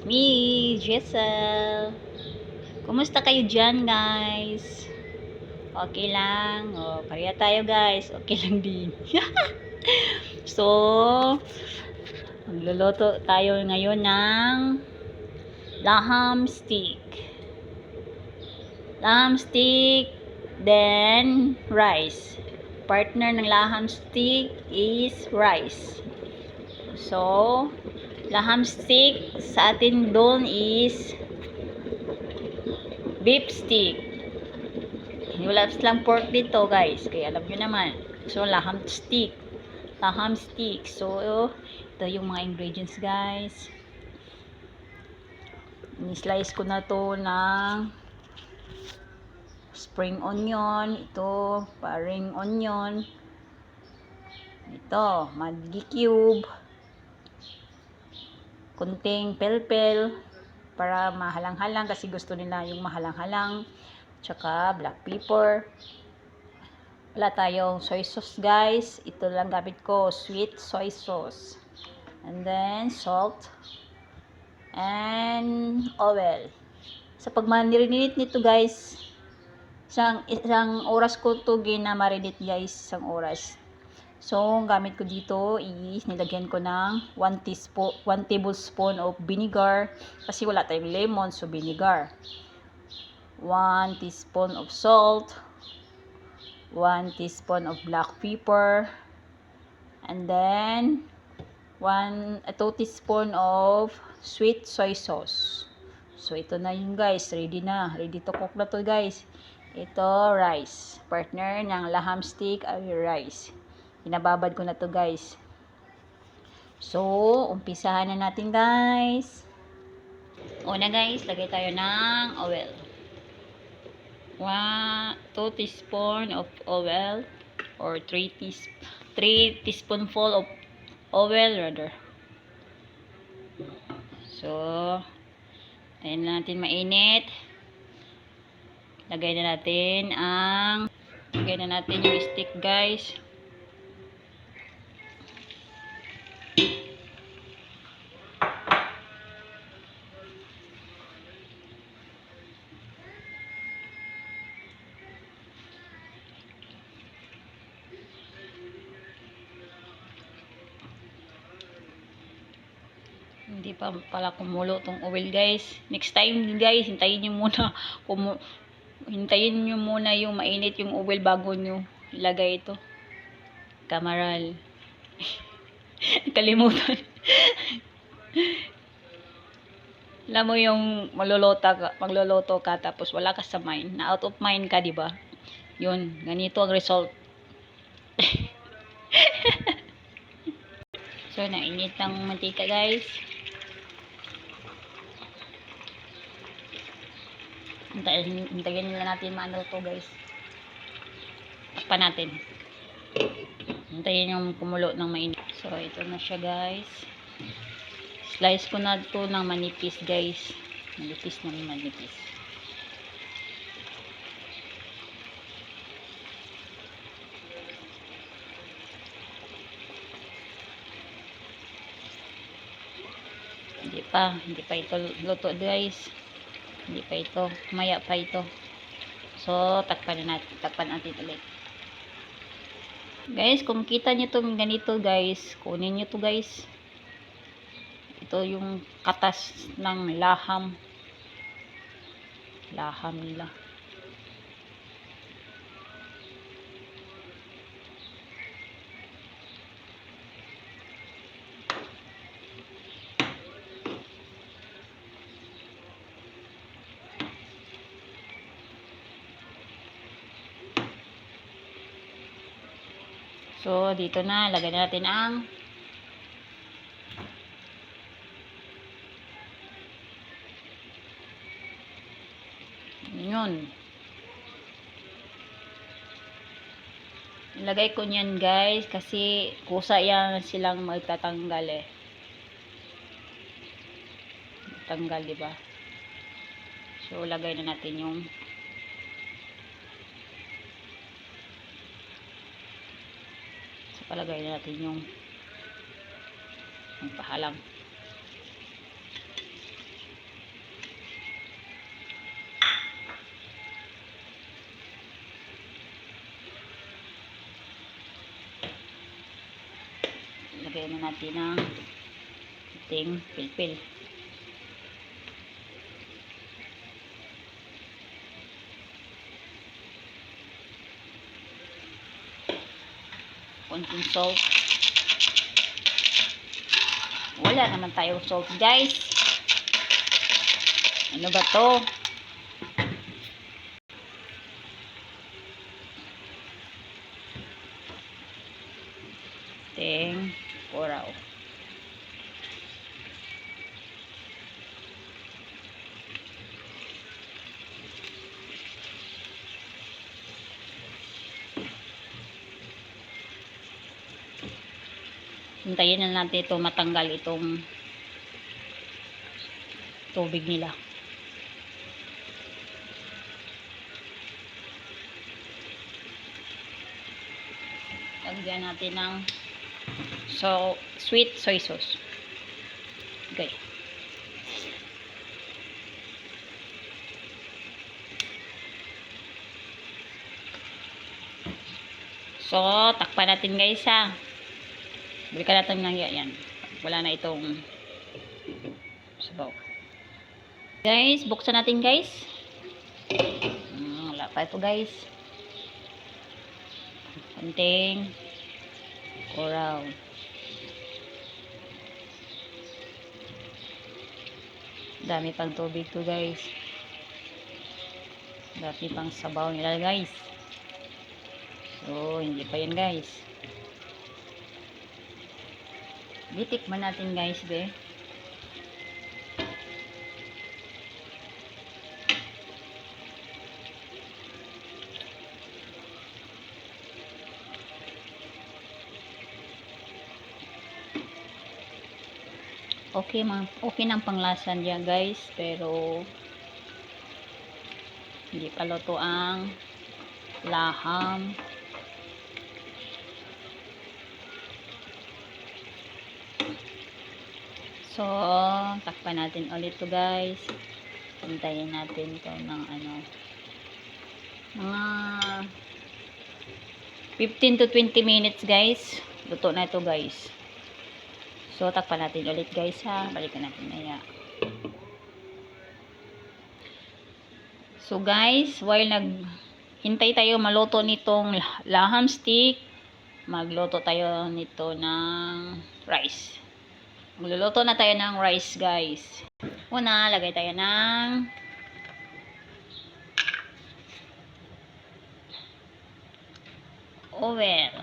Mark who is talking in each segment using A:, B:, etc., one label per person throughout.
A: It's me, Jessel. Kumusta kayo dyan, guys? Okay lang? O, pareha tayo, guys. Okay lang din. So, magluluto tayo ngayon ng laham stick. Laham stick, then rice. Partner ng laham stick is rice. So, laham stick sa atin doon is beef stick. Wala silang pork dito, guys. Kaya alam nyo naman. So, laham stick. Laham stick. So, ito yung mga ingredients, guys. Ni-slice ko na to ng spring onion. Ito, paring onion. Ito, Maggi cube. Kunting pelpel. Para mahalang-halang kasi gusto nila yung mahalang-halang. Tsaka black pepper. Wala tayong soy sauce, guys. Ito lang gamit ko, sweet soy sauce. And then salt and oil. Sa pagmarinate nito, guys, isang oras ko to ginamarinate, guys, isang oras. So, gamit ko dito is nilagyan ko ng 1 tablespoon of vinegar kasi wala tayong lemon, so vinegar. 1 teaspoon of salt, 1 teaspoon of black pepper, and then 2 teaspoon of sweet soy sauce. So, ito na yun, guys. Ready na. Ready to cook na to, guys. Ito, rice. Partner ng laham stick ay rice. Hinababad ko na to, guys. So, umpisahan na natin, guys. Una, guys, lagay tayo ng oil. 2 teaspoon of oil or 3 teaspoonful of oil rather. So, ayan natin mainit. Lagay na natin yung stick, guys. Hindi pa pala kumulo tong oil, guys. Next time, guys, hintayin nyo muna yung mainit yung oil bago nyo ilagay ito. Kamaral. Kalimutan. Alam mo yung magluluto ka tapos wala ka sa mind, na out of mind ka, di ba? Yun, ganito ang result. So, nainit ng mantika, guys. Hintayin nila natin maano to, guys. Takpan natin. Hintayin yung kumulo ng mainit. So, ito na siya, guys. Slice ko na to ng manipis, guys. Manipis. Hindi pa ito luto, guys. Hindi pa ito. Maya pa ito. So, takpan natin ulit. Guys, kung kita nyo itong ganito, guys, kunin nyo to, guys. Ito yung katas ng laham. Laham nila. So, dito na, lagyan natin ang yun. Ilagay ko niyan, guys, kasi kusa yan silang magtatanggal eh. Tanggal, di ba? So, lagay na natin yung palagay natin yung pahalang. lagyan na natin ng ating pilpil. Konting salt. Wala naman tayong salt, guys. Ano ba to? Ting oraw. Hintayin na natin ito matanggal itong tubig nila. Lagyan natin ng sweet soy sauce. Okay. So, takpan natin guys ha. Balikan natin ng yan. Wala na itong sabaw. Guys, buksan natin guys. Wala pa ito guys. Konting oraw. Dami pang tubig to guys. Dami pang sabaw nila guys. So, hindi pa yan guys. Bitikman natin guys be. Okay ng panglasa niya guys, pero hindi pa luto ang laham. So, takpan natin ulit to guys. Hintayin natin to ng mga 15 to 20 minutes guys. Luto na ito guys. So, takpan natin ulit guys ha. Balikan natin na. So guys, while naghintay tayo maluto nitong laham stick, magluto tayo nito ng rice. Magluluto na tayo ng rice guys. Una, lagay tayo ng oil.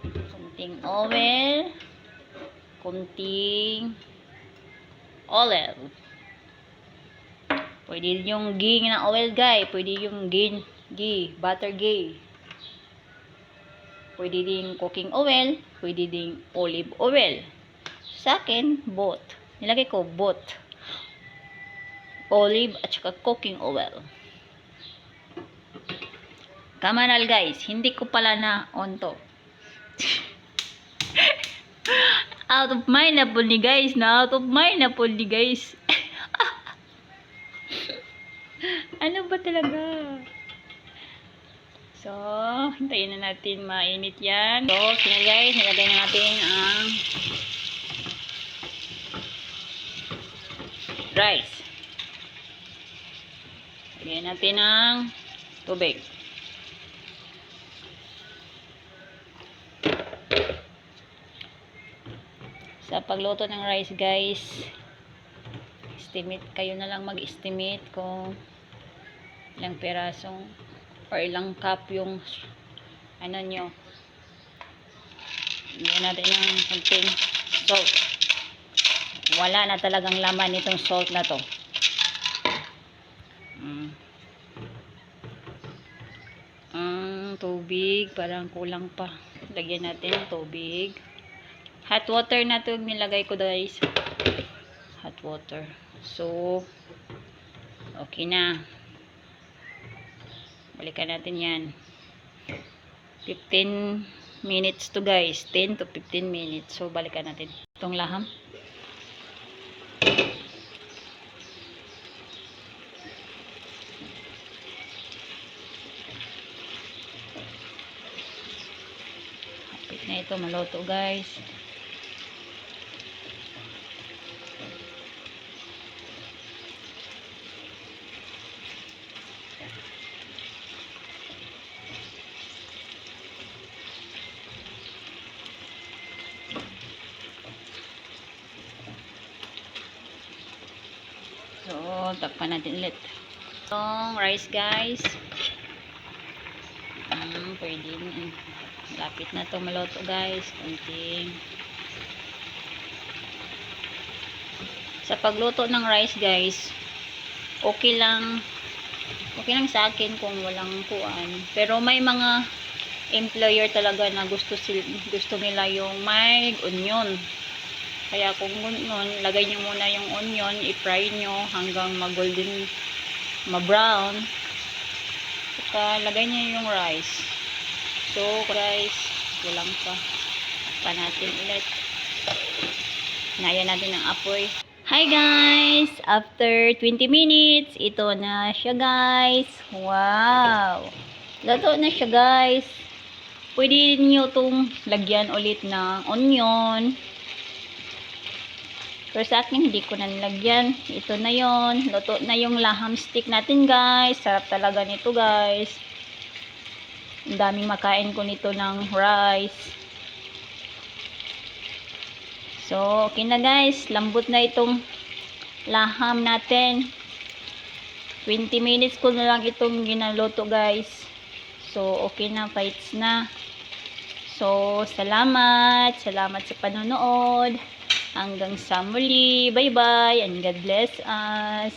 A: Kunting oil. Kunting olive. Pwede yung ghee na oil guys. Pwede yung ghee, butter ghee. Pwede din cooking oil. Pwede din olive oil. Sa akin, both. Nilagay ko both. Olive at saka cooking oil. Kamanal guys, hindi ko pala na on to. Out of mind na po ni guys. Out of mind na po ni guys. Ano ba talaga? So, hintayin na natin mainit yan. So, guys, nilagay na natin ang rice. Lagyan natin ng tubig. Sa pagluto ng rice guys, estimate kayo na lang mag-estimate kung ilang perasong or ilang cup yung nyo. Lagyan natin ng konting salt. Wala na talagang laman itong salt na to. Tubig, parang kulang pa. Lagyan natin ng tubig. Hot water na to nilagay ko guys. Hot water. So, okay na. Balikan natin yan. 15 minutes to guys. 10 to 15 minutes. So, balikan natin itong laham. Na ito maluto guys. So, takpan natin ulit. Itong rice guys. Pwede. Lapit na to maluto guys. Kunting. Sa pagluto ng rice guys, okay lang sa akin kung walang kuan. Pero may mga employer talaga na gusto nila yung may onion. Kaya kung ganun, lagay nyo muna yung onion, i-fry nyo hanggang mag-golden, ma-brown. Saka lagay nyo yung rice. So, rice, walang pa natin ulit. Hinaya natin ang apoy. Hi guys! After 20 minutes, ito na siya guys. Wow! Luto na siya guys. Pwede niyo itong lagyan ulit ng onion. Pero sa akin, hindi ko na nilagyan. Ito na yon. Luto na yung laham stick natin guys. Sarap talaga nito guys. Ang daming makain ko nito ng rice. So, okay na guys. Lambot na itong laham natin. 20 minutes ko na lang itong ginaluto guys. So, okay na. Fights na. So, salamat. Salamat sa panonood. Hanggang sa muli. Bye-bye. And God bless us.